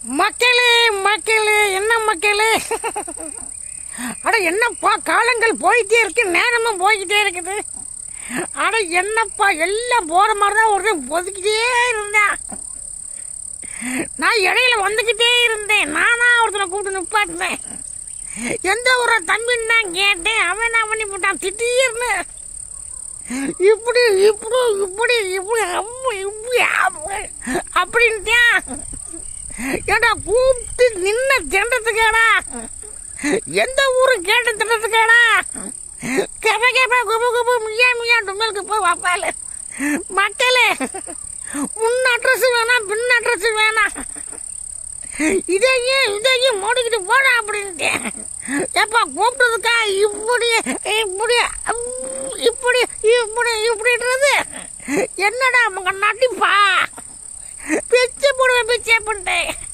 மக்களே மக்களே என்ன மக்களே, அட என்னப்பா காலங்கள் போயிட்டே இருக்கு, நேரமும் போய்கிட்டே இருக்குது. அட என்னப்பா எல்லாம் போற மாதிரி தான் ஒருத்தன் ஒதுக்கிட்டே இருந்தேன். நான் இடையில வந்துக்கிட்டே இருந்தேன். நானா ஒருத்தனை கூப்பிட்டு நிப்பாட்டினேன். எந்த ஒரு தம்பின்னு தான் கேட்டேன். அவன் என்ன பண்ணி போட்டான், திடீர்னு இப்படி இப்படி இப்படி இப்படி இப்படி அப்படின்ட்டான். ஏடா கூப்பிட்டு நின்ன திண்டத்துக்கேடா, எந்த ஊரு கேட்டு திண்டத்துக்கேடா, கெப்ப கெப்ப குபு குபு மியா மியா டும்மலுக்கு போய் வாப்பால. மக்களே, முன் அட்ரஸ் வேணாம் பின் அட்ரஸ் வேணாம், இதையும் மூடிக்கிட்டு போடா அப்படின்ட்டேன். எப்பா கூப்பிட்டதுக்கா இப்படி இப்படி இப்படி இப்படி இப்படின்றது என்னடா அவங்க நட்டிப்பா, பிச்சை போடுவேன் பிச்சை பண்ணிட்டேன்.